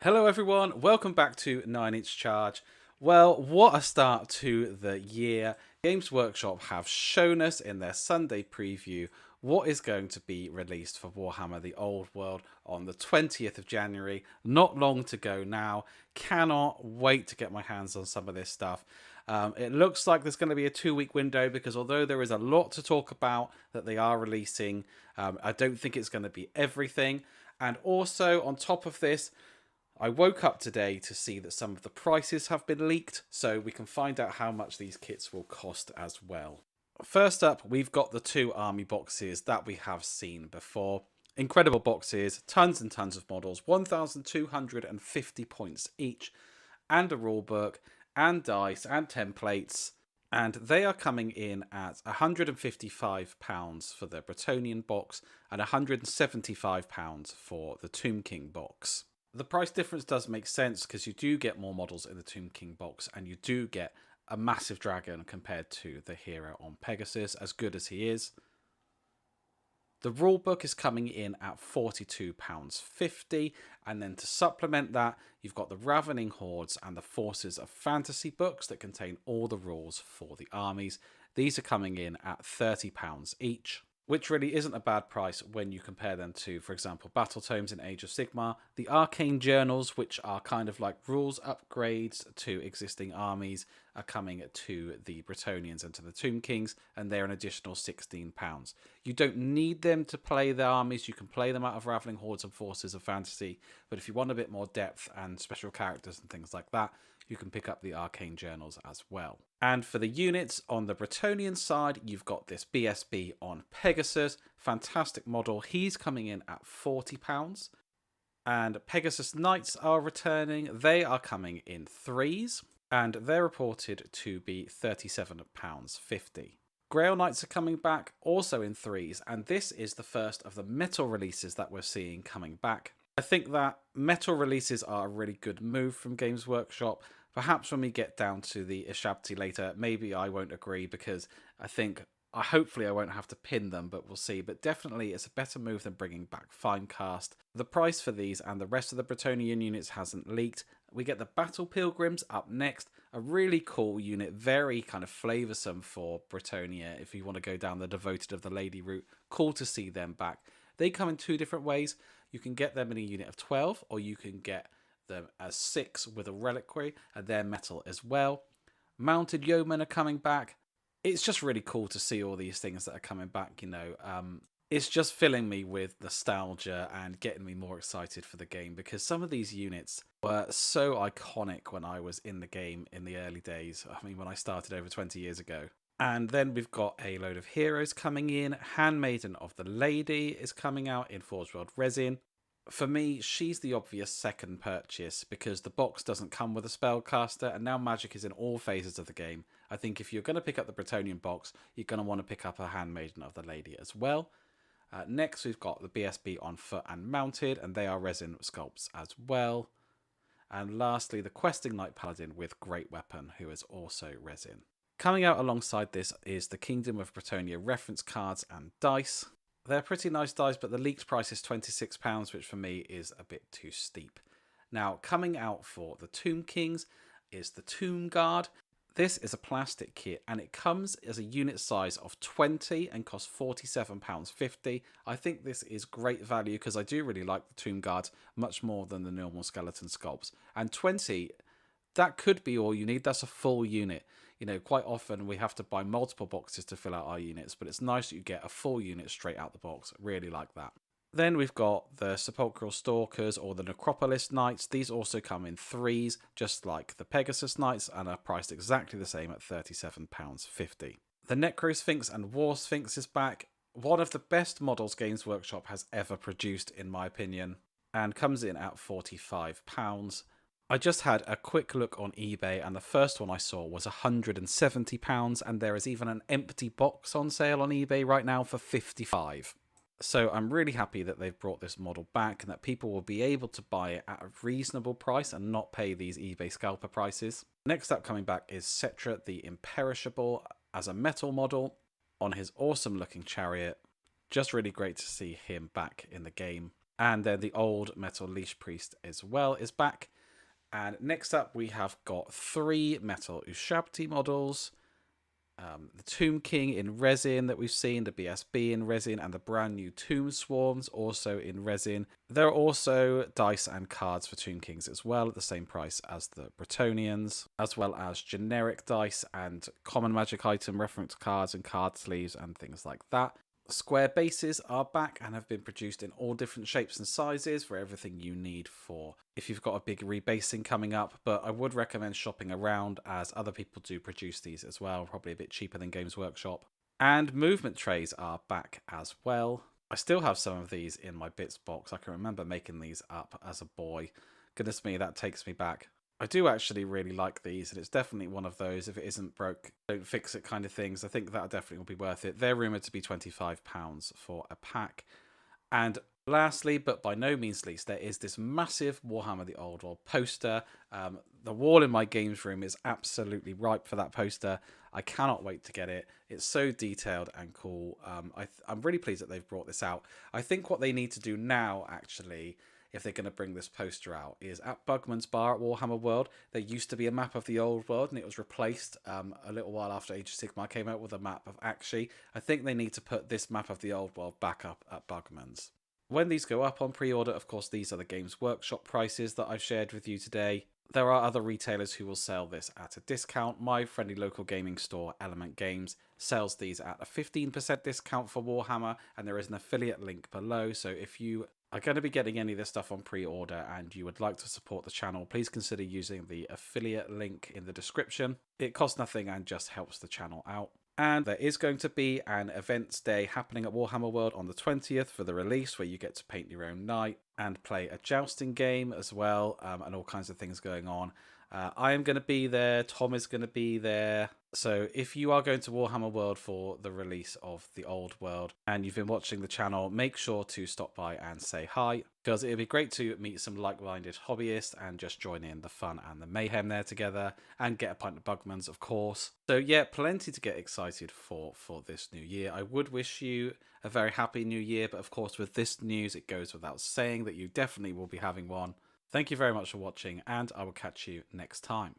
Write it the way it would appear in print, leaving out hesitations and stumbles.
Hello everyone, welcome back to 9 Inch Charge. Well, what a start to the year. Games Workshop have shown us in their Sunday preview what is going to be released for Warhammer the Old World on the 20th of January. Not long to go now. Cannot wait to get my hands on some of this stuff. It looks like there's going to be a 2-week window because although there is a lot to talk about that they are releasing, I don't think it's going to be everything. And also on top of this, I woke up today to see that some of the prices have been leaked, so we can find out how much these kits will cost as well. First up, we've got the 2 army boxes that we have seen before. Incredible boxes, tons and tons of models, 1,250 points each, and a rulebook, and dice, and templates. And they are coming in at £155 for the Bretonnian box and £175 for the Tomb King box. The price difference does make sense because you do get more models in the Tomb King box and you do get a massive dragon compared to the hero on Pegasus, as good as he is. The rulebook is coming in at £42.50, and then to supplement that, you've got the Ravening Hordes and the Forces of Fantasy books that contain all the rules for the armies. These are coming in at £30 each, which really isn't a bad price when you compare them to, for example, Battle Tomes in Age of Sigmar, the Arcane Journals, which are kind of like rules upgrades to existing armies, are coming to the Bretonnians and to the Tomb Kings, and they're an additional £16. You don't need them to play the armies, you can play them out of Ravening Hordes and Forces of Fantasy, but if you want a bit more depth and special characters and things like that, you can pick up the Arcane Journals as well. And for the units, on the Bretonnian side, you've got this BSB on Pegasus. Fantastic model. He's coming in at £40. And Pegasus Knights are returning. They are coming in threes. And they're reported to be £37.50. Grail Knights are coming back, also in threes. And this is the first of the metal releases that we're seeing coming back. I think that metal releases are a really good move from Games Workshop. Perhaps when we get down to the Ishabti later, maybe I won't agree because hopefully I won't have to pin them, but we'll see. But definitely it's a better move than bringing back Finecast. The price for these and the rest of the Bretonnian units hasn't leaked. We get the Battle Pilgrims up next, a really cool unit, very kind of flavoursome for Bretonnia if you want to go down the Devoted of the Lady route. Cool to see them back. They come in 2 different ways. You can get them in a unit of 12, or you can get them as 6 with a reliquary, and they're metal as well. Mounted Yeomen are coming back. It's just really cool to see all these things that are coming back, It's just filling me with nostalgia and getting me more excited for the game because some of these units were so iconic when I was in the game in the early days. I mean, when I started over 20 years ago. And then we've got a load of heroes coming in. Handmaiden of the Lady is coming out in Forge World Resin. For me, she's the obvious second purchase because the box doesn't come with a spellcaster and now magic is in all phases of the game. I think if you're going to pick up the Bretonnian box, you're going to want to pick up a Handmaiden of the Lady as well. Next, we've got the BSB on foot and mounted, and they are resin sculpts as well. And lastly, the Questing Knight Paladin with Great Weapon, who is also resin. Coming out alongside this is the Kingdom of Bretonnia reference cards and dice. They're pretty nice dice, but the leaked price is £26, which for me is a bit too steep. Now, coming out for the Tomb Kings is the Tomb Guard. This is a plastic kit, and it comes as a unit size of 20 and costs £47.50. I think this is great value because I do really like the Tomb Guards much more than the normal skeleton sculpts. And 20, that could be all you need. That's a full unit. Quite often we have to buy multiple boxes to fill out our units, but it's nice that you get a full unit straight out the box. Really like that. Then we've got the Sepulchral Stalkers or the Necropolis Knights. These also come in threes, just like the Pegasus Knights, and are priced exactly the same at £37.50. The Necro Sphinx and War Sphinx is back. One of the best models Games Workshop has ever produced, in my opinion, and comes in at £45. I just had a quick look on eBay, and the first one I saw was £170, and there is even an empty box on sale on eBay right now for £55. So I'm really happy that they've brought this model back and that people will be able to buy it at a reasonable price and not pay these eBay scalper prices. Next up coming back is Cetra the Imperishable as a metal model on his awesome looking chariot. Just really great to see him back in the game. And then the old Metal Leash Priest as well is back. And next up, we have got 3 Metal Ushabti models. The Tomb King in resin that we've seen, the BSB in resin, and the brand new Tomb Swarms also in resin. There are also dice and cards for Tomb Kings as well at the same price as the Bretonnians, as well as generic dice and common magic item reference cards and card sleeves and things like that. Square bases are back and have been produced in all different shapes and sizes for everything you need for if you've got a big rebasing coming up, but I would recommend shopping around as other people do produce these as well, probably a bit cheaper than Games Workshop. And movement trays are back as well. I still have some of these in my bits box. I can remember making these up as a boy. Goodness me, that takes me back. I do actually really like these, and it's definitely one of those, if it isn't broke, don't fix it kind of things. I think that definitely will be worth it. They're rumoured to be £25 for a pack. And lastly, but by no means least, there is this massive Warhammer the Old World poster. The wall in my games room is absolutely ripe for that poster. I cannot wait to get it. It's so detailed and cool. I'm really pleased that they've brought this out. I think what they need to do now, actually, if they're going to bring this poster out, is at Bugman's Bar at Warhammer World, there used to be a map of the old world, and it was replaced a little while after Age of Sigmar came out with a map of Akshi. I think they need to put this map of the old world back up at Bugman's. When these go up on pre-order, of course, these are the Games Workshop prices that I've shared with you today. There are other retailers who will sell this at a discount. My friendly local gaming store, Element Games, sells these at a 15% discount for Warhammer, and there is an affiliate link below. So if you are going to be getting any of this stuff on pre-order and you would like to support the channel, please consider using the affiliate link in the description. It costs nothing and just helps the channel out. And there is going to be an events day happening at Warhammer World on the 20th for the release, where you get to paint your own knight and play a jousting game as well, and all kinds of things going on. I am going to be there. Tom is going to be there. So if you are going to Warhammer World for the release of the Old World and you've been watching the channel, make sure to stop by and say hi, because it would be great to meet some like-minded hobbyists and just join in the fun and the mayhem there together, and get a pint of Bugman's, of course. So yeah, plenty to get excited for this new year. I would wish you a very happy new year, but of course with this news it goes without saying that you definitely will be having one. Thank you very much for watching, and I will catch you next time.